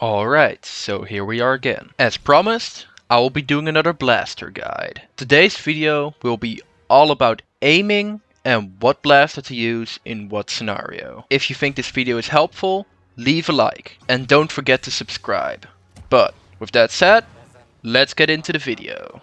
Alright, so here we are again. As promised, I will be doing another blaster guide. Today's video will be all about aiming and what blaster to use in what scenario. If you think this video is helpful, leave a like and don't forget to subscribe. But with that said, let's get into the video.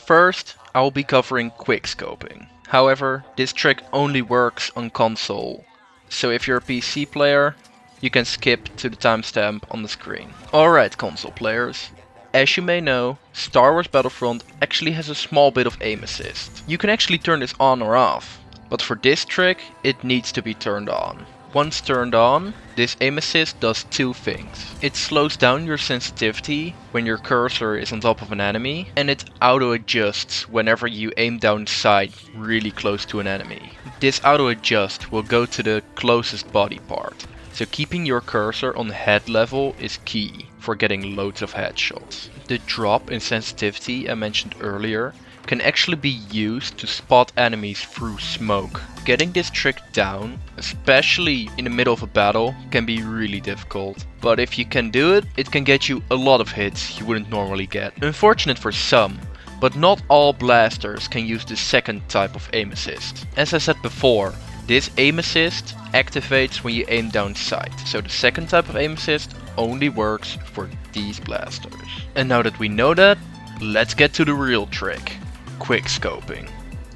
First, I will be covering quickscoping. However, this trick only works on console, so if you're a PC player, you can skip to the timestamp on the screen. Alright console players, as you may know, Star Wars Battlefront actually has a small bit of aim assist. You can actually turn this on or off, but for this trick it needs to be turned on. Once turned on, this aim assist does two things. It slows down your sensitivity when your cursor is on top of an enemy, and it auto adjusts whenever you aim down sight really close to an enemy. This auto adjust will go to the closest body part, so keeping your cursor on head level is key for getting loads of headshots. The drop in sensitivity I mentioned earlier can actually be used to spot enemies through smoke. Getting this trick down, especially in the middle of a battle, can be really difficult. But if you can do it, it can get you a lot of hits you wouldn't normally get. Unfortunate for some, but not all blasters can use the second type of aim assist. As I said before, this aim assist activates when you aim down sight. So the second type of aim assist only works for these blasters. And now that we know that, let's get to the real trick. Quickscoping.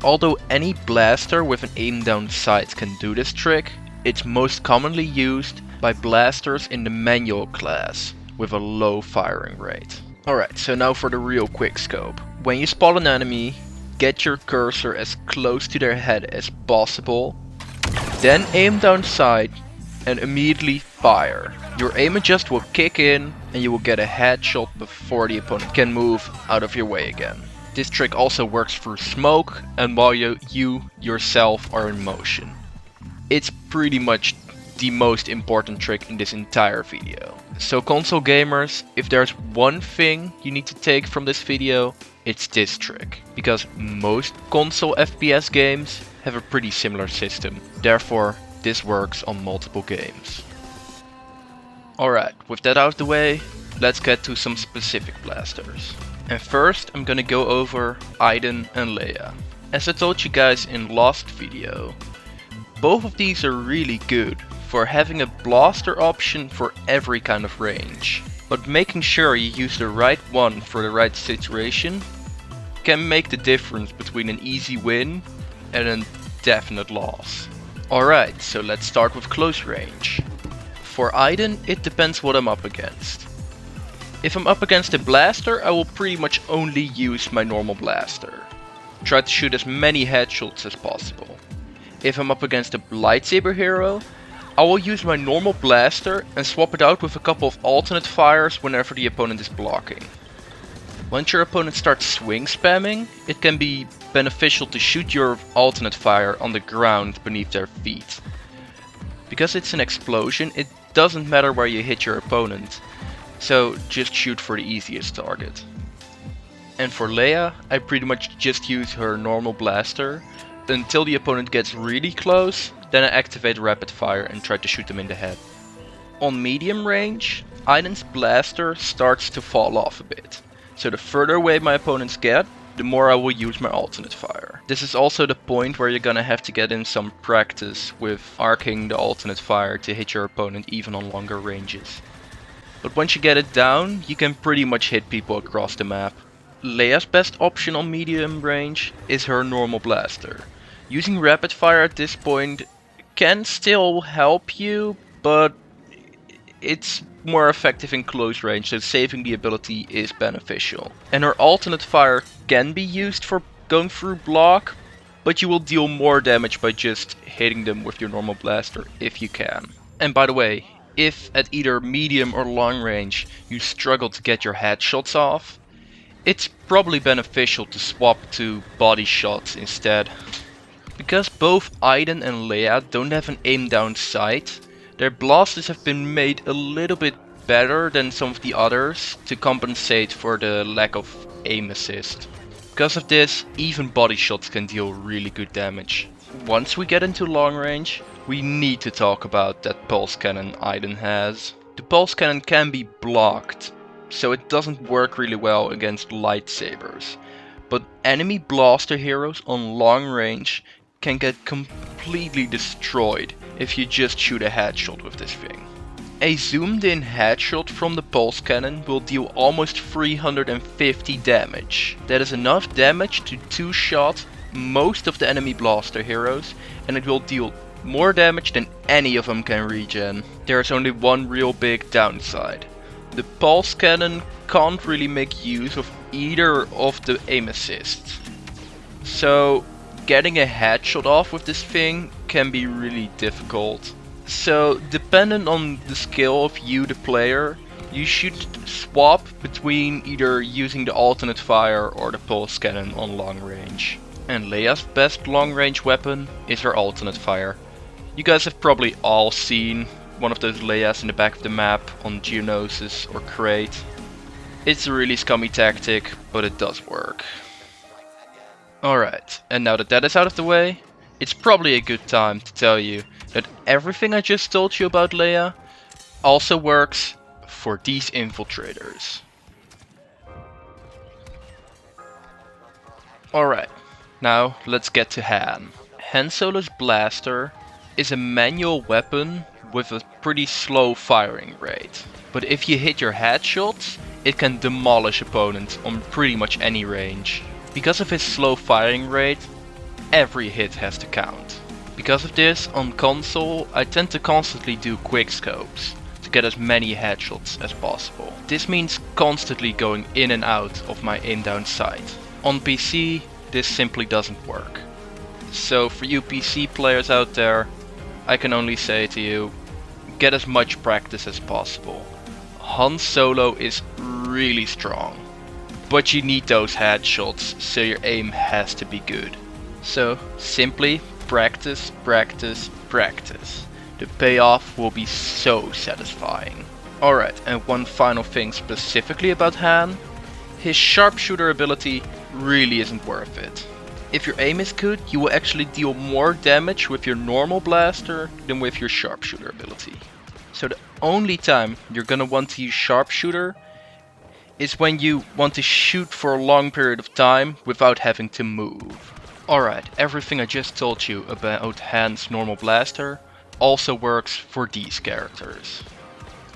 Although any blaster with an aim down sight can do this trick, it's most commonly used by blasters in the manual class with a low firing rate. Alright, so now for the real quickscope. When you spot an enemy, get your cursor as close to their head as possible, then aim down sight and immediately fire. Your aim adjust will kick in and you will get a headshot before the opponent can move out of your way again. This trick also works through smoke and while you yourself are in motion. It's pretty much the most important trick in this entire video. So console gamers, if there's one thing you need to take from this video, it's this trick. Because most console FPS games have a pretty similar system. Therefore, this works on multiple games. Alright, with that out of the way, let's get to some specific blasters. And first I'm gonna go over Aiden and Leia. As I told you guys in last video, both of these are really good for having a blaster option for every kind of range. But making sure you use the right one for the right situation can make the difference between an easy win and a definite loss. Alright, so let's start with close range. For Aiden, it depends what I'm up against. If I'm up against a blaster, I will pretty much only use my normal blaster. Try to shoot as many headshots as possible. If I'm up against a lightsaber hero, I will use my normal blaster and swap it out with a couple of alternate fires whenever the opponent is blocking. Once your opponent starts swing spamming, it can be beneficial to shoot your alternate fire on the ground beneath their feet. Because it's an explosion, it doesn't matter where you hit your opponent. So just shoot for the easiest target. And for Leia, I pretty much just use her normal blaster until the opponent gets really close, then I activate rapid fire and try to shoot them in the head. On medium range, Aiden's blaster starts to fall off a bit. So the further away my opponents get, the more I will use my alternate fire. This is also the point where you're gonna have to get in some practice with arcing the alternate fire to hit your opponent even on longer ranges. But once you get it down, you can pretty much hit people across the map. Leia's best option on medium range is her normal blaster. Using rapid fire at this point can still help you, but it's more effective in close range, so saving the ability is beneficial. And her alternate fire can be used for going through block, but you will deal more damage by just hitting them with your normal blaster if you can. And by the way, if at either medium or long range you struggle to get your headshots off, it's probably beneficial to swap to body shots instead. Because both Aiden and Leia don't have an aim down sight, their blasters have been made a little bit better than some of the others to compensate for the lack of aim assist. Because of this, even body shots can deal really good damage. Once we get into long range, we need to talk about that pulse cannon Aiden has. The pulse cannon can be blocked, so it doesn't work really well against lightsabers. But enemy blaster heroes on long range can get completely destroyed if you just shoot a headshot with this thing. A zoomed in headshot from the pulse cannon will deal almost 350 damage. That is enough damage to two-shot most of the enemy blaster heroes, and it will deal more damage than any of them can regen. There is only one real big downside. The pulse cannon can't really make use of either of the aim assists. So getting a headshot off with this thing can be really difficult. So dependent on the skill of you, the player, you should swap between either using the alternate fire or the pulse cannon on long range. And Leia's best long range weapon is her alternate fire. You guys have probably all seen one of those Leias in the back of the map on Geonosis or Crate. It's a really scummy tactic, but it does work. Alright, and now that that is out of the way, it's probably a good time to tell you that everything I just told you about Leia also works for these infiltrators. Alright, now let's get to Han. Han Solo's blaster is a manual weapon with a pretty slow firing rate. But if you hit your headshots, it can demolish opponents on pretty much any range. Because of his slow firing rate, every hit has to count. Because of this, on console, I tend to constantly do quickscopes to get as many headshots as possible. This means constantly going in and out of my aim down sight. On PC, this simply doesn't work. So for you PC players out there, I can only say to you, get as much practice as possible. Han Solo is really strong, but you need those headshots, so your aim has to be good. So simply practice, practice, practice. The payoff will be so satisfying. Alright, and one final thing specifically about Han. His sharpshooter ability really isn't worth it. If your aim is good, you will actually deal more damage with your normal blaster than with your sharpshooter ability. So the only time you're gonna want to use sharpshooter is when you want to shoot for a long period of time without having to move. Alright, everything I just told you about Han's normal blaster also works for these characters.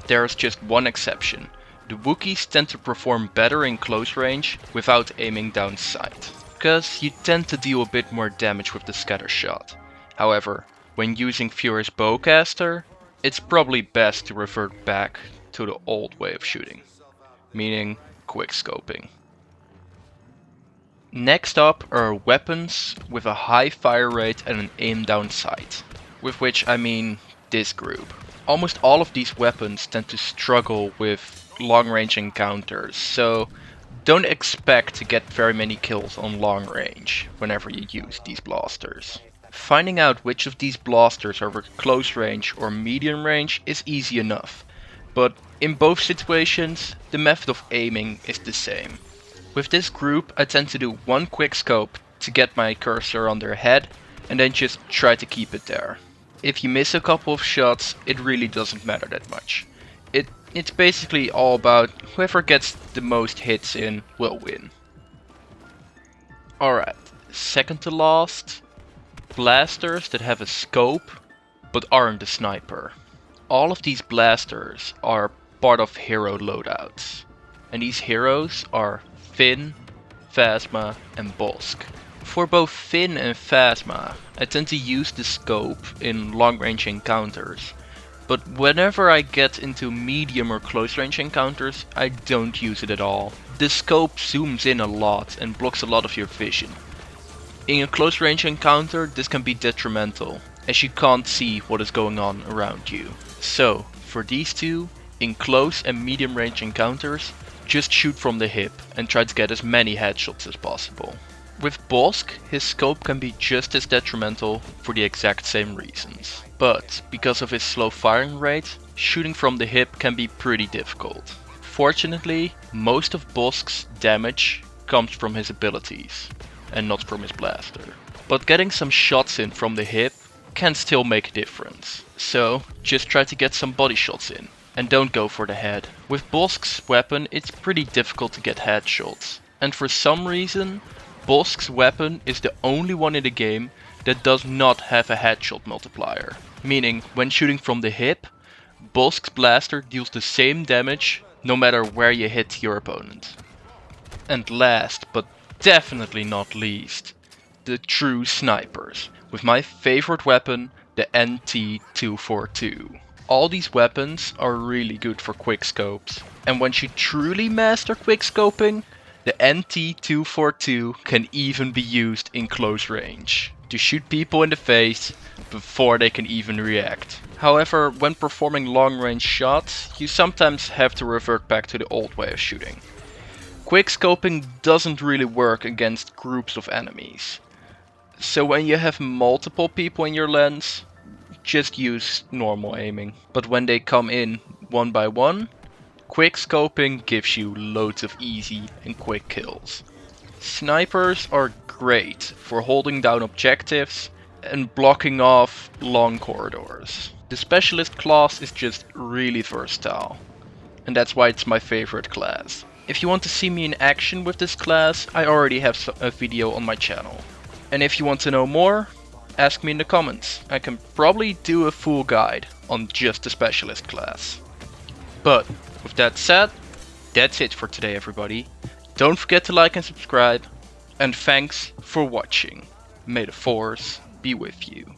There is just one exception. The Wookiees tend to perform better in close range without aiming down sight, because you tend to deal a bit more damage with the scatter shot. However, when using Fury's bowcaster, it's probably best to revert back to the old way of shooting, meaning quickscoping. Next up are weapons with a high fire rate and an aim down sight, with which I mean this group. Almost all of these weapons tend to struggle with long range encounters, so don't expect to get very many kills on long range whenever you use these blasters. Finding out which of these blasters are for close range or medium range is easy enough, but in both situations the method of aiming is the same. With this group I tend to do one quick scope to get my cursor on their head and then just try to keep it there. If you miss a couple of shots, it really doesn't matter that much. It's basically all about whoever gets the most hits in will win. Alright, second to last, blasters that have a scope but aren't a sniper. All of these blasters are part of hero loadouts, and these heroes are Finn, Phasma and Bosk. For both Finn and Phasma, I tend to use the scope in long range encounters, but whenever I get into medium or close range encounters, I don't use it at all. The scope zooms in a lot and blocks a lot of your vision. In a close range encounter, this can be detrimental, as you can't see what is going on around you. So, for these two, in close and medium range encounters, just shoot from the hip and try to get as many headshots as possible. With Bosk, his scope can be just as detrimental for the exact same reasons. But, because of his slow firing rate, shooting from the hip can be pretty difficult. Fortunately, most of Bosk's damage comes from his abilities, and not from his blaster. But getting some shots in from the hip can still make a difference. So, just try to get some body shots in, and don't go for the head. With Bosk's weapon, it's pretty difficult to get headshots. And for some reason, Bosk's weapon is the only one in the game that does not have a headshot multiplier. Meaning, when shooting from the hip, Bosk's blaster deals the same damage no matter where you hit your opponent. And last, but definitely not least, the true snipers, with my favorite weapon, the NT242. All these weapons are really good for quickscopes, and once you truly master quickscoping, the NT242 can even be used in close range, to shoot people in the face before they can even react. However, when performing long-range shots, you sometimes have to revert back to the old way of shooting. Quickscoping doesn't really work against groups of enemies. So when you have multiple people in your lens, just use normal aiming. But when they come in one by one, quickscoping gives you loads of easy and quick kills. Snipers are great for holding down objectives and blocking off long corridors. The specialist class is just really versatile, and that's why it's my favorite class. If you want to see me in action with this class, I already have a video on my channel. And if you want to know more, ask me in the comments. I can probably do a full guide on just the specialist class. But with that said, that's it for today everybody. Don't forget to like and subscribe, and thanks for watching. May the Force be with you.